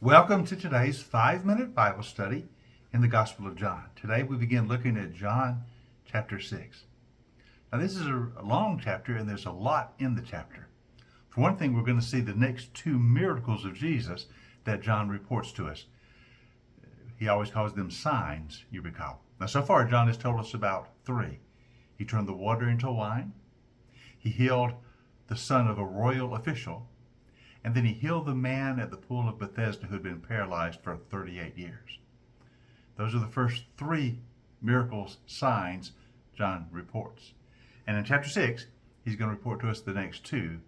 Welcome to today's 5-minute Bible study in the Gospel of John. Today we begin looking at John chapter 6. Now this is a long chapter and there's a lot in the chapter. For one thing, we're going to see the next two miracles of Jesus that John reports to us. He always calls them signs, you recall. Now so far John has told us about three. He turned the water into wine. He healed the son of a royal official. And then he healed the man at the pool of Bethesda who had been paralyzed for 38 years. Those are the first three miracles, signs, John reports. And in chapter 6, he's going to report to us the next two,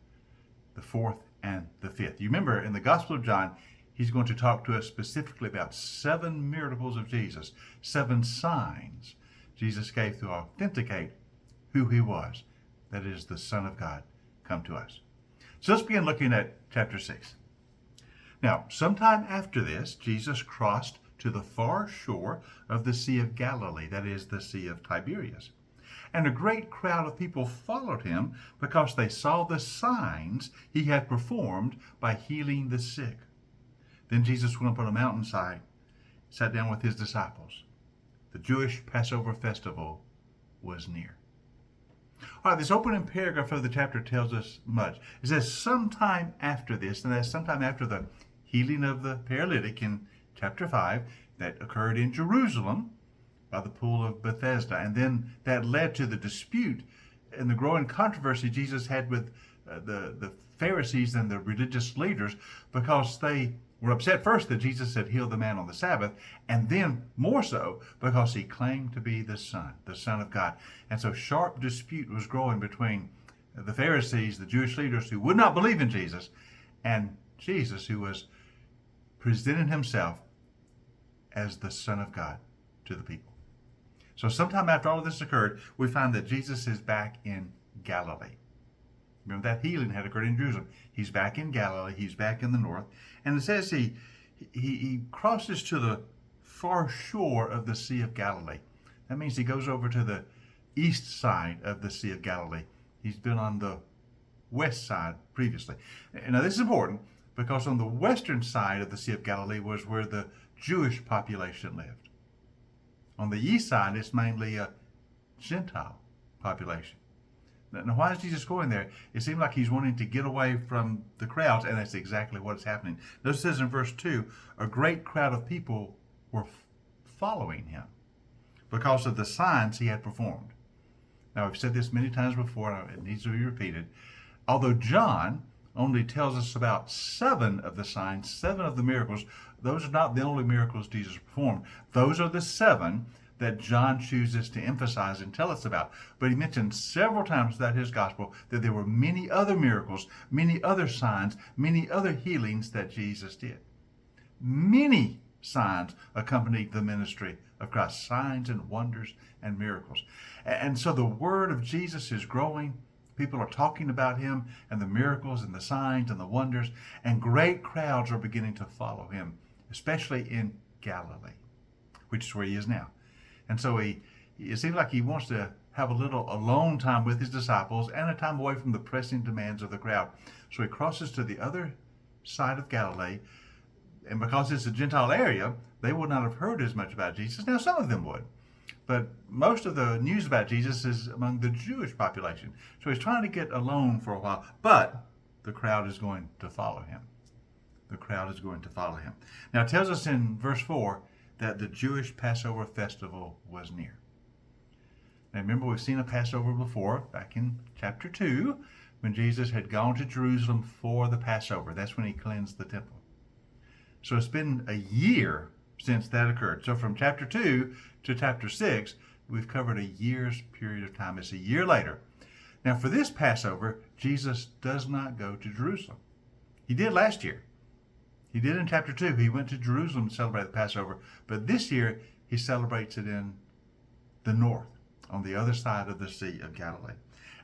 the fourth and the fifth. You remember in the Gospel of John, he's going to talk to us specifically about 7 miracles of Jesus, 7 signs Jesus gave to authenticate who he was, that is, the Son of God come to us. So let's begin looking at chapter 6. Now, sometime after this, Jesus crossed to the far shore of the Sea of Galilee, that is, the Sea of Tiberias. And a great crowd of people followed him because they saw the signs he had performed by healing the sick. Then Jesus went up on a mountainside, sat down with his disciples. The Jewish Passover festival was near. All right, this opening paragraph of the chapter tells us much. It says sometime after this, and that's sometime after the healing of the paralytic in chapter 5 that occurred in Jerusalem by the pool of Bethesda. And then that led to the dispute and the growing controversy Jesus had with the Pharisees and the religious leaders because they were upset first that Jesus had healed the man on the Sabbath, and then more so because he claimed to be the Son of God. And so sharp dispute was growing between the Pharisees, the Jewish leaders who would not believe in Jesus, and Jesus, who was presenting himself as the Son of God to the people. So sometime after all of this occurred, we find that Jesus is back in Galilee. Remember, that healing had occurred in Jerusalem. He's back in Galilee. He's back in the north. And it says he crosses to the far shore of the Sea of Galilee. That means he goes over to the east side of the Sea of Galilee. He's been on the west side previously. Now, this is important because on the western side of the Sea of Galilee was where the Jewish population lived. On the east side, it's mainly a Gentile population. Now, why is Jesus going there? It seemed like he's wanting to get away from the crowds, and that's exactly what's happening. Notice it says in verse 2, a great crowd of people were following him because of the signs he had performed. Now, we've said this many times before, and it needs to be repeated. Although John only tells us about 7 of the signs, 7 of the miracles, those are not the only miracles Jesus performed. Those are the 7 that John chooses to emphasize and tell us about. But he mentioned several times throughout his gospel that there were many other miracles, many other signs, many other healings that Jesus did. Many signs accompanied the ministry of Christ, signs and wonders and miracles. And so the word of Jesus is growing. People are talking about him and the miracles and the signs and the wonders, and great crowds are beginning to follow him, especially in Galilee, which is where he is now. And so it seems like he wants to have a little alone time with his disciples and a time away from the pressing demands of the crowd. So he crosses to the other side of Galilee, and because it's a Gentile area, they would not have heard as much about Jesus. Now, some of them would, but most of the news about Jesus is among the Jewish population. So he's trying to get alone for a while, but the crowd is going to follow him. The crowd is going to follow him. Now, it tells us in verse 4 that the Jewish Passover festival was near. Now remember, we've seen a Passover before, back in chapter 2, when Jesus had gone to Jerusalem for the Passover. That's when he cleansed the temple. So it's been a year since that occurred. So from chapter 2 to chapter 6, we've covered a year's period of time. It's a year later. Now for this Passover, Jesus does not go to Jerusalem. He did last year. He did in chapter 2. He went to Jerusalem to celebrate the Passover. But this year, he celebrates it in the north, on the other side of the Sea of Galilee.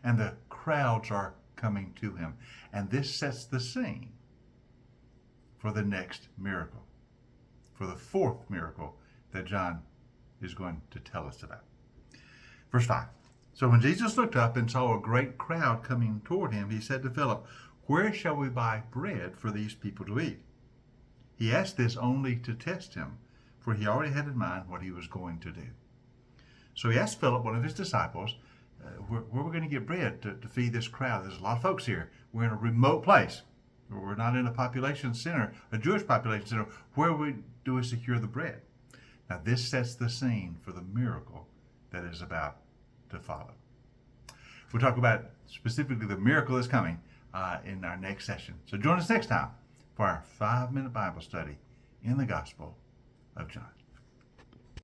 And the crowds are coming to him. And this sets the scene for the next miracle, for the fourth miracle that John is going to tell us about. Verse 5. So when Jesus looked up and saw a great crowd coming toward him, he said to Philip, "Where shall we buy bread for these people to eat?" He asked this only to test him, for he already had in mind what he was going to do. So he asked Philip, one of his disciples, where we're going to get bread to feed this crowd. There's a lot of folks here. We're in a remote place. We're not in a population center, a Jewish population center. Where do we secure the bread? Now this sets the scene for the miracle that is about to follow. We'll talk about specifically the miracle that's coming in our next session. So join us next time for our 5-minute Bible study in the Gospel of John.